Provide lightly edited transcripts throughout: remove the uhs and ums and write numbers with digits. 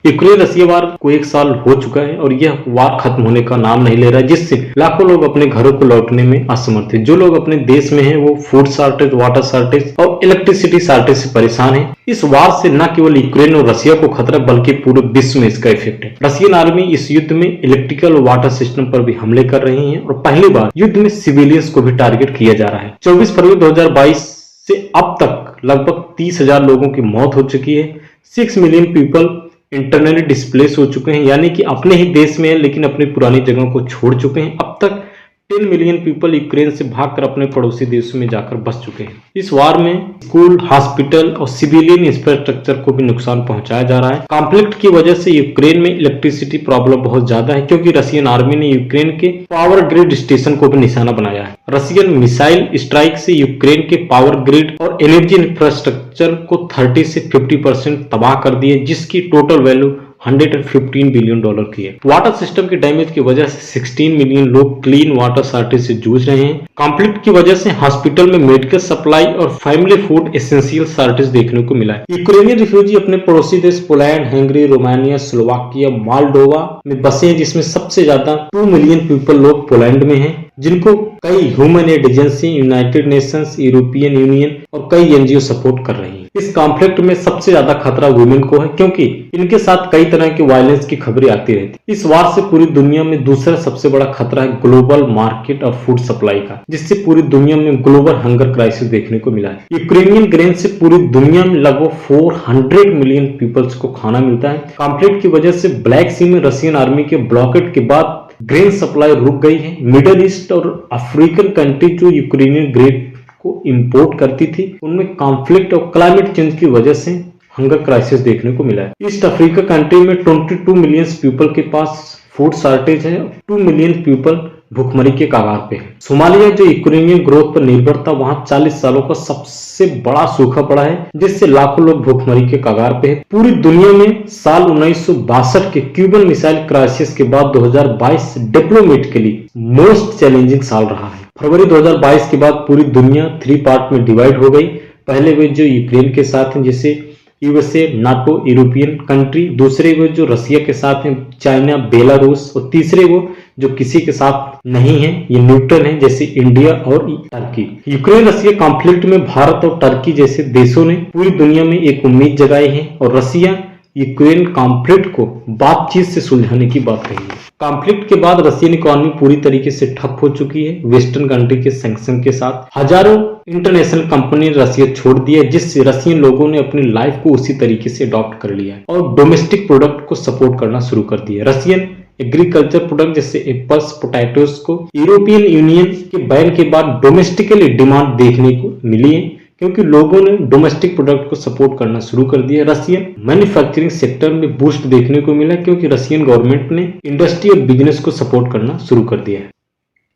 Ukraine रसिया वार को 1 साल हो चुका है और यह वार खत्म होने का नाम नहीं ले रहा है, जिससे लाखों लोग अपने घरों को लौटने में असमर्थ है। जो लोग अपने देश में हैं वो फूड शॉर्टेज, वाटर शॉर्टेज और इलेक्ट्रिसिटी शॉर्टेज से परेशान है। इस वार से न केवल यूक्रेन और रसिया को खतरा बल्कि पूरे विश्व में इसका इफेक्ट है। रशियन आर्मी इस युद्ध में इलेक्ट्रिकल और वाटर सिस्टम पर भी हमले कर रही है और पहली बार युद्ध में सिविलियंस को भी टारगेट किया जा रहा है। 24 फरवरी 2022 से अब तक लगभग 30,000 लोगों की मौत हो चुकी है। 6 मिलियन पीपल इंटरनली डिस्प्लेस हो चुके हैं, यानी कि अपने ही देश में है लेकिन अपनी पुरानी जगहों को छोड़ चुके हैं। अब तक 10 मिलियन पीपल यूक्रेन से भागकर अपने पड़ोसी देशों में जाकर बस चुके हैं। इस वार में स्कूल, हॉस्पिटल और सिविलियन इंफ्रास्ट्रक्चर को भी नुकसान पहुंचाया जा रहा है। कॉन्फ्लिक्ट की वजह से यूक्रेन में इलेक्ट्रिसिटी प्रॉब्लम बहुत ज्यादा है, क्योंकि रशियन आर्मी ने यूक्रेन के पावर ग्रिड स्टेशन को भी निशाना बनाया है। रशियन मिसाइल स्ट्राइक से यूक्रेन के पावर ग्रिड और एनर्जी इंफ्रास्ट्रक्चर को 30 से 50% तबाह कर दिए, जिसकी टोटल वैल्यू $115 बिलियन की है। वाटर सिस्टम के डैमेज की वजह से 16 मिलियन लोग क्लीन वाटर शॉर्टेज से जूझ रहे हैं। कॉन्फ्लिक्ट की वजह से हॉस्पिटल में मेडिकल सप्लाई और फैमिली फूड एसेंशियल शॉर्टेज देखने को मिला है। यूक्रेनियन रिफ्यूजी अपने पड़ोसी देश Poland, Hungary, Romania, Slovakia, Moldova में बसे हैं, जिसमें सबसे ज्यादा 2 मिलियन पीपल लोग पोलैंड में हैं, जिनको कई human ad agency, United Nations, European union और कई एनजीओ सपोर्ट कर रही हैं। इस कॉन्फ्लिक्ट में सबसे ज्यादा खतरा वुमेन को है, क्योंकि इनके साथ कई तरह की वायलेंस की खबरें आती रहती। इस वार से पूरी दुनिया में दूसरा सबसे बड़ा खतरा है ग्लोबल मार्केट और फूड सप्लाई का, जिससे पूरी दुनिया में ग्लोबल हंगर क्राइसिस देखने को मिला है। यूक्रेनियन ग्रेन से पूरी दुनिया में लगभग 400 मिलियन पीपल्स को खाना मिलता है। कॉन्फ्लिक्ट की वजह से ब्लैक सी में रशियन आर्मी के ब्लॉकेट के बाद ग्रेन सप्लाई रुक गई है। मिडिल ईस्ट और अफ्रीकन कंट्री जो यूक्रेनियन ग्रेन को इंपोर्ट करती थी, उनमें कॉन्फ्लिक्ट और क्लाइमेट चेंज की वजह से हंगर क्राइसिस देखने को मिला है। ईस्ट अफ्रीका कंट्री में 22 मिलियन पीपल के पास फूड शॉर्टेज है, 2 मिलियन पीपल भूखमरी के कगार पे है। सोमालिया जो यूक्रेनियन ग्रोथ पर निर्भर था, वहां 40 सालों का सबसे बड़ा सूखा पड़ा है, जिससे लाखों लोग भूखमरी के कगार पे है। पूरी दुनिया में साल 1962 के क्यूबन मिसाइल क्राइसिस के बाद 2022 डिप्लोमेटिकली मोस्ट चैलेंजिंग साल रहा है। फरवरी 2022 के बाद पूरी दुनिया 3 पार्ट में डिवाइड हो गई। पहले वे जो यूक्रेन के साथ हैं, जैसे यूएसए, नाटो, यूरोपियन कंट्री। दूसरे वो जो रसिया के साथ हैं, चाइना, बेलारूस। और तीसरे वो जो किसी के साथ नहीं है, ये न्यूट्रल है, जैसे इंडिया और टर्की। यूक्रेन रसिया कॉन्फ्लिक्ट में भारत और टर्की जैसे देशों ने पूरी दुनिया में एक उम्मीद जगाई है और रसिया यूक्रेन कॉन्फ्लिक्ट को बातचीत से सुलझाने की बात कही है। कॉन्फ्लिक्ट के बाद रशियन इकोनॉमी पूरी तरीके से ठप हो चुकी है। वेस्टर्न कंट्री के सैंक्शन के साथ हजारों इंटरनेशनल कंपनी ने रसिया छोड़ दिया, जिससे रशियन लोगों ने अपनी लाइफ को उसी तरीके से अडॉप्ट कर लिया है और डोमेस्टिक प्रोडक्ट को सपोर्ट करना शुरू कर दिया। रशियन एग्रीकल्चर प्रोडक्ट जैसे एप्पल्स, पोटैटोस को यूरोपियन यूनियन के बैन के बाद डोमेस्टिकली डिमांड देखने को मिली है, क्योंकि लोगों ने डोमेस्टिक प्रोडक्ट को सपोर्ट करना शुरू कर दिया। रशियन मैन्युफैक्चरिंग सेक्टर में बूस्ट देखने को मिला, क्योंकि रशियन गवर्नमेंट ने इंडस्ट्री और बिजनेस को सपोर्ट करना शुरू कर दिया है।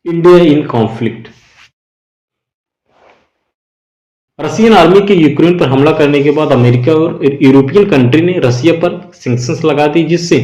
India in conflict. Russian army के यूक्रेन पर हमला करने के बाद अमेरिका और यूरोपियन कंट्री ने रशिया पर सैंक्शंस लगा दी, जिससे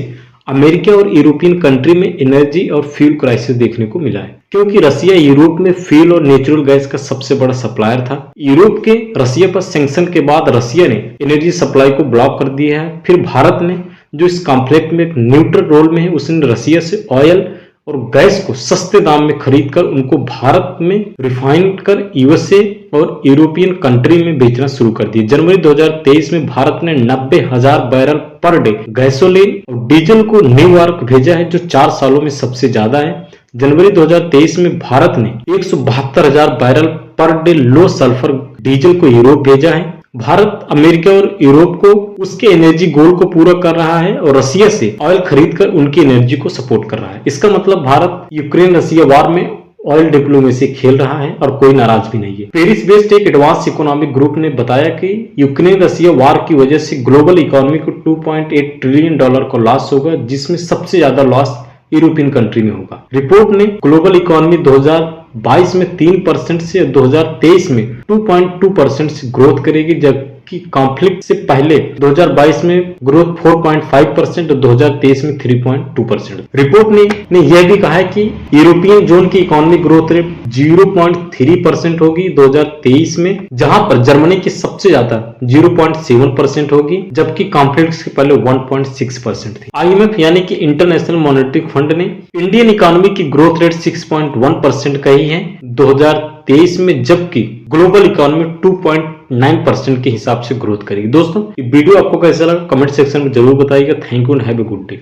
अमेरिका और यूरोपियन कंट्री में एनर्जी और फ्यूल क्राइसिस देखने को मिला है, क्योंकि रशिया यूरोप में फ्यूल और नेचुरल गैस का सबसे बड़ा सप्लायर था। यूरोप के रशिया पर सैंक्शन के बाद रशिया ने एनर्जी सप्लाई को ब्लॉक कर दिया है। फिर भारत ने, जो इस कॉन्फ्लिक्ट में एक न्यूट्रल रोल में है, उसने रशिया से ऑयल और गैस को सस्ते दाम में खरीद कर उनको भारत में रिफाइन कर यूएसए और यूरोपियन कंट्री में बेचना शुरू कर दिया। जनवरी 2023 में भारत ने 90,000 बैरल पर डे गैसोलीन और डीजल को न्यूयॉर्क भेजा है, जो 4 सालों में सबसे ज्यादा है। जनवरी 2023 में भारत ने 172,000 बैरल पर डे लो सल्फर डीजल को यूरोप भेजा है। भारत अमेरिका और यूरोप को उसके एनर्जी गोल को पूरा कर रहा है और रशिया से ऑयल खरीदकर उनकी एनर्जी को सपोर्ट कर रहा है। इसका मतलब भारत यूक्रेन रशिया वार में ऑयल डिप्लोमेसी खेल रहा है और कोई नाराज भी नहीं है। पेरिस बेस्ड एक एडवांस इकोनॉमिक ग्रुप ने बताया कि यूक्रेन रशिया वार की वजह से ग्लोबल इकोनॉमी को $2.8 ट्रिलियन का लॉस होगा, जिसमें सबसे ज्यादा लॉस यूरोपियन कंट्री में होगा। रिपोर्ट ने ग्लोबल इकोनॉमी 2022 में 3% से 2023 में 2.2% से ग्रोथ करेगी, जबकि कि कॉन्फ्लिक्ट से पहले 2022 में ग्रोथ 4.5% और 2023 में 3.2%। रिपोर्ट ने यह भी कहा है कि यूरोपियन जोन की इकोनॉमी ग्रोथ रेट 0.3% होगी 2023 में, जहां पर जर्मनी की सबसे ज्यादा 0.7% होगी, जबकि कॉन्फ्लिक्ट से पहले 1.6% थी। IMF यानी कि इंटरनेशनल मॉनेटरी फंड ने इंडियन इकोनॉमी की ग्रोथ रेट 6.1% कही है 2023 में, जबकि ग्लोबल इकोनॉमी 2.9% के हिसाब से ग्रोथ करेगी। दोस्तों ये वीडियो आपको कैसा लगा कमेंट सेक्शन में जरूर बताइएगा। Thank you and have a good day.